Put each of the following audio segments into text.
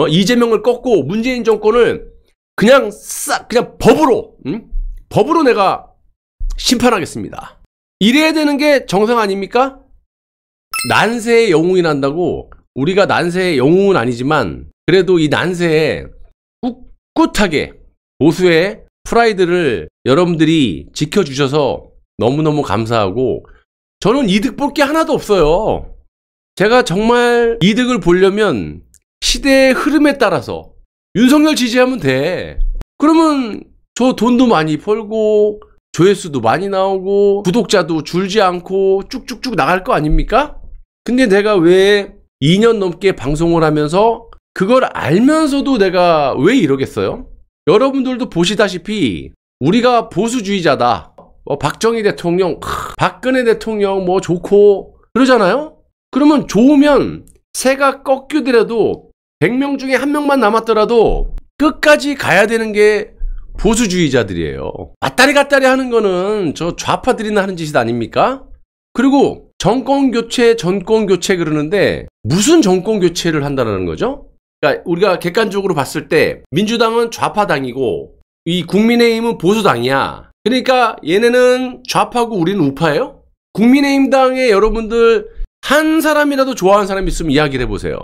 이재명을 꺾고 문재인 정권을 그냥 그냥 법으로, 법으로 내가 심판하겠습니다. 이래야 되는 게 정상 아닙니까? 난세의 영웅이 난다고. 우리가 난세의 영웅은 아니지만 그래도 이 난세에 꿋꿋하게 보수의 프라이드를 여러분들이 지켜주셔서 너무너무 감사하고, 저는 이득 볼 게 하나도 없어요. 제가 정말 이득을 보려면 시대의 흐름에 따라서 윤석열 지지하면 돼. 그러면 저 돈도 많이 벌고 조회수도 많이 나오고 구독자도 줄지 않고 쭉쭉쭉 나갈 거 아닙니까? 근데 내가 왜 2년 넘게 방송을 하면서 그걸 알면서도 내가 왜 이러겠어요? 여러분들도 보시다시피 우리가 보수주의자다. 박정희 대통령, 박근혜 대통령 뭐 좋고 그러잖아요? 그러면 좋으면 새가 꺾이더라도 100명 중에 1명만 남았더라도 끝까지 가야 되는 게 보수주의자들이에요. 왔다리 갔다리 하는 거는 저 좌파들이나 하는 짓이 아닙니까? 그리고 정권교체 그러는데 무슨 정권교체를 한다는 거죠? 그러니까 우리가 객관적으로 봤을 때 민주당은 좌파당이고 이 국민의힘은 보수당이야. 그러니까 얘네는 좌파고 우리는 우파예요? 국민의힘당에 여러분들 한 사람이라도 좋아하는 사람이 있으면 이야기를 해보세요.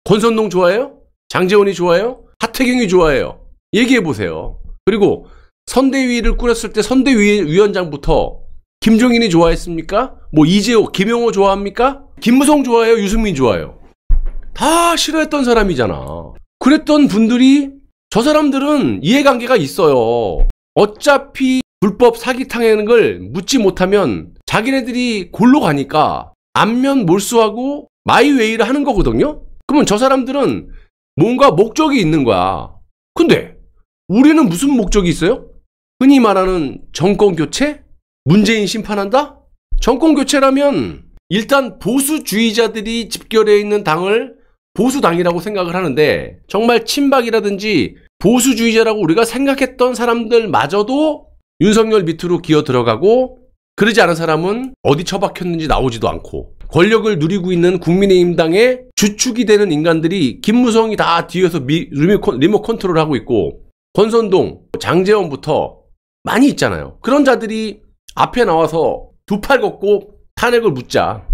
권선동 좋아해요? 장제원이 좋아해요? 하태경이 좋아해요? 얘기해보세요. 그리고 선대위를 꾸렸을 때 선대위원장부터 김종인이 좋아했습니까? 뭐 이재호, 김용호 좋아합니까? 김무성 좋아해요? 유승민 좋아해요? 다 싫어했던 사람이잖아. 그랬던 분들이 저 사람들은 이해관계가 있어요. 어차피 불법 사기탕하는 걸 묻지 못하면 자기네들이 골로 가니까 안면 몰수하고 마이웨이를 하는 거거든요. 그러면 저 사람들은 뭔가 목적이 있는 거야. 근데 우리는 무슨 목적이 있어요? 흔히 말하는 정권교체? 문재인 심판한다? 정권교체라면 일단 보수주의자들이 집결해 있는 당을 보수당이라고 생각을 하는데, 정말 친박이라든지 보수주의자라고 우리가 생각했던 사람들마저도 윤석열 밑으로 기어 들어가고, 그러지 않은 사람은 어디 처박혔는지 나오지도 않고, 권력을 누리고 있는 국민의힘당의 주축이 되는 인간들이 김무성이 다 뒤에서 리모컨 컨트롤하고 있고, 권선동, 장제원부터 많이 있잖아요. 그런 자들이 앞에 나와서 두 팔 걷고 탄핵을 묻자.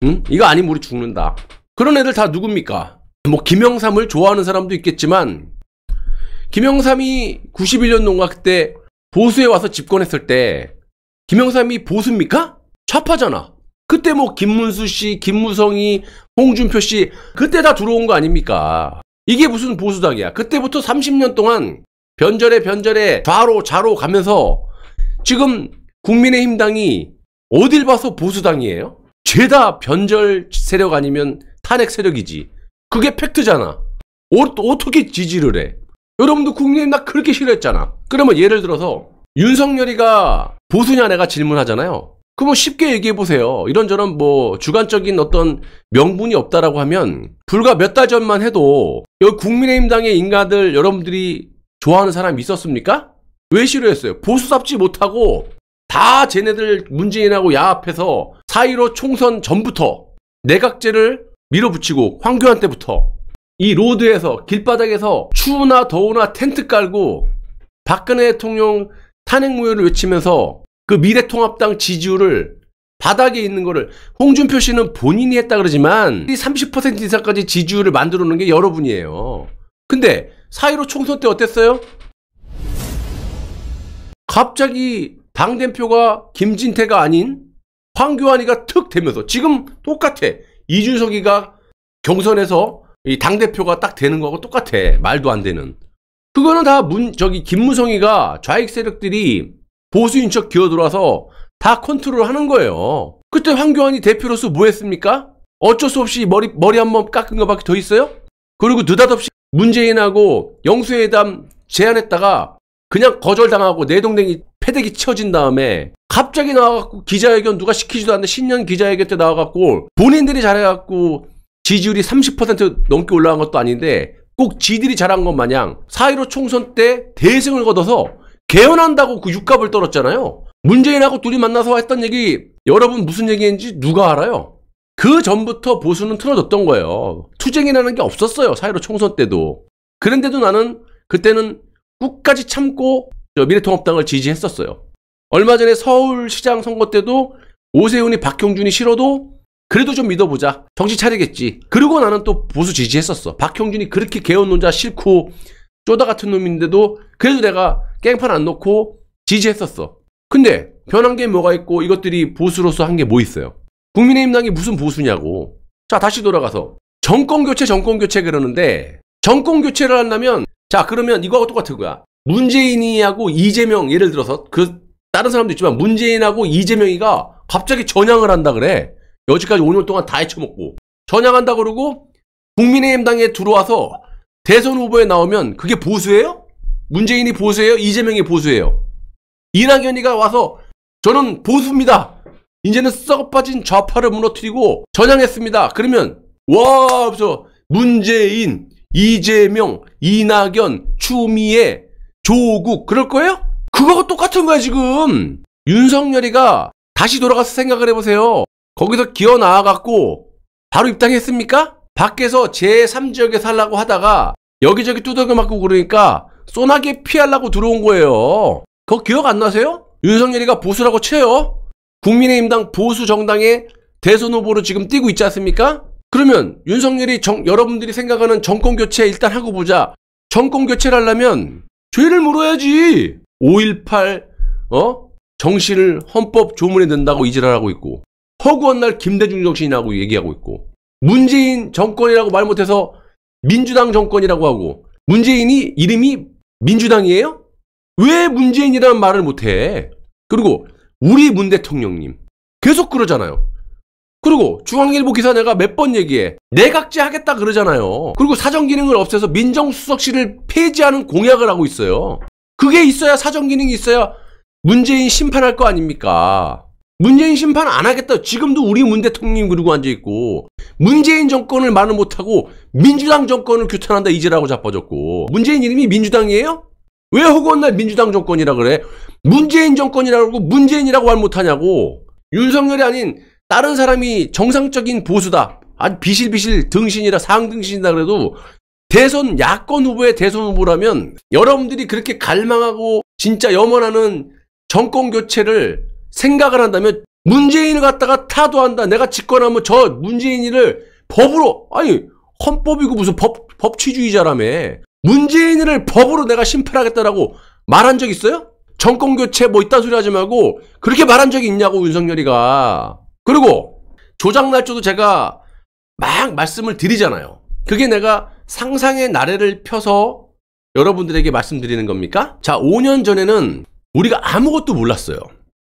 응? 이거 아니면 우리 죽는다. 그런 애들 다 누굽니까? 뭐 김영삼을 좋아하는 사람도 있겠지만, 김영삼이 91년도인가 그때 보수에 와서 집권했을 때 김영삼이 보수입니까? 좌파잖아. 그때 뭐 김문수 씨, 김무성이, 홍준표 씨 그때 다 들어온 거 아닙니까? 이게 무슨 보수당이야. 그때부터 30년 동안 변절에 좌로 가면서 지금 국민의힘당이 어딜 봐서 보수당이에요? 죄다 변절 세력 아니면 탄핵 세력이지. 그게 팩트잖아. 어떻게 지지를 해? 여러분도 국민의힘 나 그렇게 싫어했잖아. 그러면 예를 들어서 윤석열이가 보수냐 내가 질문하잖아요. 그럼 쉽게 얘기해보세요. 이런저런 뭐 주관적인 어떤 명분이 없다라고 하면 불과 몇 달 전만 해도 여기 국민의힘당의 인간들 여러분들이 좋아하는 사람이 있었습니까? 왜 싫어했어요? 보수답지 못하고 다 쟤네들 문재인하고 야합해서 4.15 총선 전부터 내각제를 밀어붙이고, 황교안 때부터 이 로드에서 길바닥에서 추우나 더우나 텐트 깔고 박근혜 대통령 탄핵 무효를 외치면서 그 미래통합당 지지율을 바닥에 있는 거를, 홍준표 씨는 본인이 했다 그러지만 30% 이상까지 지지율을 만들어 놓은 게 여러분이에요. 근데 4.15 총선 때 어땠어요? 갑자기 당대표가 김진태가 아닌 황교안이가 툭 되면서 지금 똑같아. 이준석이가 경선에서 이 당대표가 딱 되는 거하고 똑같아. 말도 안 되는. 그거는 다 김무성이가 좌익 세력들이 보수인 척 기어들어와서 다 컨트롤 하는 거예요. 그때 황교안이 대표로서 뭐 했습니까? 어쩔 수 없이 머리 한번 깎은 거밖에 더 있어요? 그리고 느닷없이 문재인하고 영수회담 제안했다가 그냥 거절당하고 내동댕이 패대기 쳐진 다음에 갑자기 나와갖고 기자회견 누가 시키지도 않는데 신년 기자회견 때 나와갖고 본인들이 잘해갖고 지지율이 30% 넘게 올라간 것도 아닌데 꼭 지들이 잘한 것 마냥 4.15 총선 때 대승을 거둬서 개헌한다고 그 육갑을 떨었잖아요. 문재인하고 둘이 만나서 했던 얘기 여러분 무슨 얘기인지 누가 알아요? 그 전부터 보수는 틀어졌던 거예요. 투쟁이라는 게 없었어요. 4.15 총선 때도. 그런데도 나는 그때는 끝까지 참고 미래통합당을 지지했었어요. 얼마 전에 서울시장 선거 때도 오세훈이 박형준이 싫어도 그래도 좀 믿어보자. 정신 차리겠지. 그리고 나는 또 보수 지지했었어. 박형준이 그렇게 개헌논자 싫고 쪼다 같은 놈인데도 그래도 내가 깽판 안 놓고 지지했었어. 근데 변한 게 뭐가 있고 이것들이 보수로서 한 게 뭐 있어요? 국민의힘당이 무슨 보수냐고. 자, 다시 돌아가서 정권교체 그러는데 정권교체를 하려면 자, 그러면 이거하고 똑같은 거야. 문재인이하고 이재명, 예를 들어서 다른 사람도 있지만 문재인하고 이재명이가 갑자기 전향을 한다 그래. 여지까지 5년 동안 다 헤쳐먹고 전향한다 그러고 국민의힘당에 들어와서 대선 후보에 나오면 그게 보수예요? 문재인이 보수예요? 이재명이 보수예요? 이낙연이가 와서 저는 보수입니다. 이제는 썩어빠진 좌파를 무너뜨리고 전향했습니다. 그러면 와, 그래서 문재인, 이재명, 이낙연, 추미애, 조국 그럴 거예요? 그거가 똑같은 거야 지금. 윤석열이가 다시 돌아가서 생각을 해보세요. 거기서 기어 나와갖고 바로 입당했습니까? 밖에서 제3지역에 살라고 하다가 여기저기 두들겨 맞고 그러니까 쏘나게 피하려고 들어온 거예요. 그거 기억 안 나세요? 윤석열이가 보수라고 쳐요. 국민의힘당 보수 정당의 대선 후보로 지금 뛰고 있지 않습니까? 그러면 윤석열이 여러분들이 생각하는 정권교체 일단 하고 보자. 정권교체를 하려면 죄를 물어야지. 5.18 정신을 헌법 조문에 넣는다고 이지랄하고 있고 허구한 날 김대중 정신이라고 얘기하고 있고 문재인 정권이라고 말 못해서 민주당 정권이라고 하고 문재인이 이름이 민주당이에요? 왜 문재인이라는 말을 못해? 그리고 우리 문 대통령님 계속 그러잖아요. 그리고 중앙일보 기사 내가 몇 번 얘기해. 내각제 하겠다 그러잖아요. 그리고 사정기능을 없애서 민정수석실을 폐지하는 공약을 하고 있어요. 그게 있어야 사정기능이 있어야 문재인 심판할 거 아닙니까? 문재인 심판 안 하겠다. 지금도 우리 문 대통령님 그러고 앉아있고 문재인 정권을 말을 못하고 민주당 정권을 규탄한다 이제라고 자빠졌고 문재인 이름이 민주당이에요? 왜 허구한 날 민주당 정권이라 그래? 문재인 정권이라고 그러고 문재인이라고 말 못하냐고. 윤석열이 아닌 다른 사람이 정상적인 보수다. 아주 비실비실 등신이라 상등신이다 그래도 대선 야권 후보의 대선 후보라면 여러분들이 그렇게 갈망하고 진짜 염원하는 정권 교체를 생각을 한다면 문재인을 갖다가 타도한다. 내가 집권하면 저 문재인이를 법으로 아니 헌법이고 무슨 법치주의자라며 문재인을 법으로 내가 심판하겠다라고 말한 적 있어요? 정권 교체 뭐 이딴 소리 하지 말고 그렇게 말한 적이 있냐고 윤석열이가. 그리고 조작날조도 제가 막 말씀을 드리잖아요. 그게 내가 상상의 나래를 펴서 여러분들에게 말씀드리는 겁니까? 자, 5년 전에는 우리가 아무것도 몰랐어요.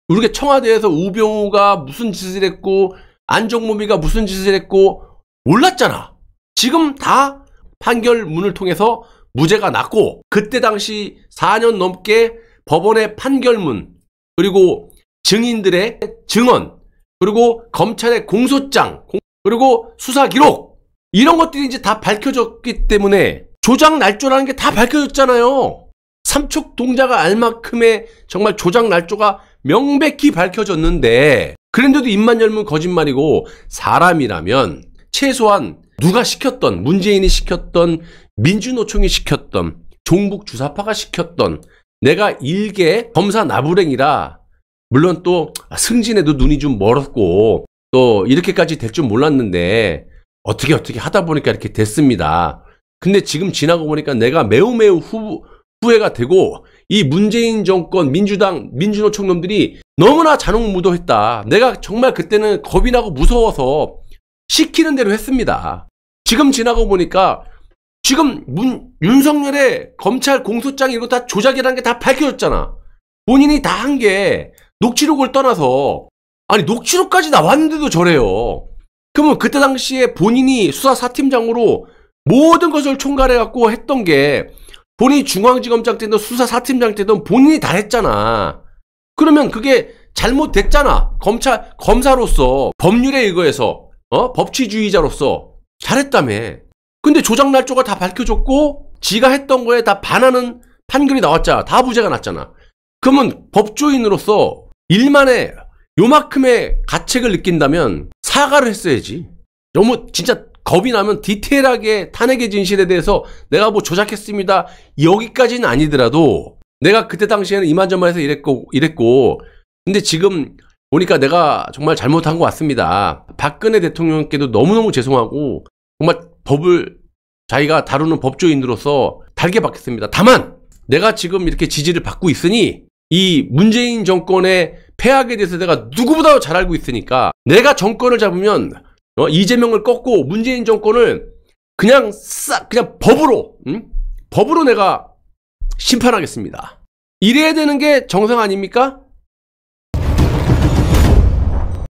우리가 청와대에서 우병우가 무슨 짓을 했고 안종범이가 무슨 짓을 했고 몰랐잖아. 지금 다 판결문을 통해서 무죄가 났고 그때 당시 4년 넘게 법원의 판결문 그리고 증인들의 증언 그리고 검찰의 공소장 그리고 수사 기록 이런 것들이 이제 다 밝혀졌기 때문에 조작 날조라는 게 다 밝혀졌잖아요. 삼척 동자가 알 만큼의 정말 조작 날조가 명백히 밝혀졌는데 그런데도 입만 열면 거짓말이고 사람이라면 최소한 누가 시켰던 문재인이 시켰던 민주노총이 시켰던 종북 주사파가 시켰던 내가 일개 검사 나부랭이라 물론 또 승진에도 눈이 좀 멀었고 또 이렇게까지 될 줄 몰랐는데 어떻게 하다 보니까 이렇게 됐습니다. 근데 지금 지나고 보니까 내가 매우 후회가 되고 이 문재인 정권 민주당 민주노총 놈들이 너무나 잔혹무도했다. 내가 정말 그때는 겁이 나고 무서워서 시키는 대로 했습니다. 지금 지나고 보니까 지금 윤석열의 검찰 공소장 이거 다 조작이라는 게 다 밝혀졌잖아. 본인이 다 한 게 녹취록을 떠나서 아니 녹취록까지 나왔는데도 저래요. 그러면 그때 당시에 본인이 수사사팀장으로 모든 것을 총괄해갖고 했던 게 본인이 중앙지검장 때든 수사사팀장 때든 본인이 다 했잖아. 그러면 그게 잘못됐잖아. 검사로서 법률에 의거해서 법치주의자로서 잘했다며. 근데 조작날조가 다 밝혀졌고 지가 했던 거에 다 반하는 판결이 나왔잖아. 다 무죄가 났잖아. 그러면 법조인으로서 일만에 요만큼의 가책을 느낀다면 사과를 했어야지. 너무 진짜 겁이 나면 디테일하게 탄핵의 진실에 대해서 내가 뭐 조작했습니다. 여기까지는 아니더라도 내가 그때 당시에는 이만저만해서 이랬고 근데 지금 보니까 내가 정말 잘못한 것 같습니다. 박근혜 대통령께도 너무너무 죄송하고 정말 법을 자기가 다루는 법조인으로서 달게 받겠습니다. 다만 내가 지금 이렇게 지지를 받고 있으니 이 문재인 정권의 폐악에 대해서 내가 누구보다 잘 알고 있으니까 내가 정권을 잡으면 이재명을 꺾고 문재인 정권을 그냥 법으로 법으로 내가 심판하겠습니다. 이래야 되는 게 정상 아닙니까?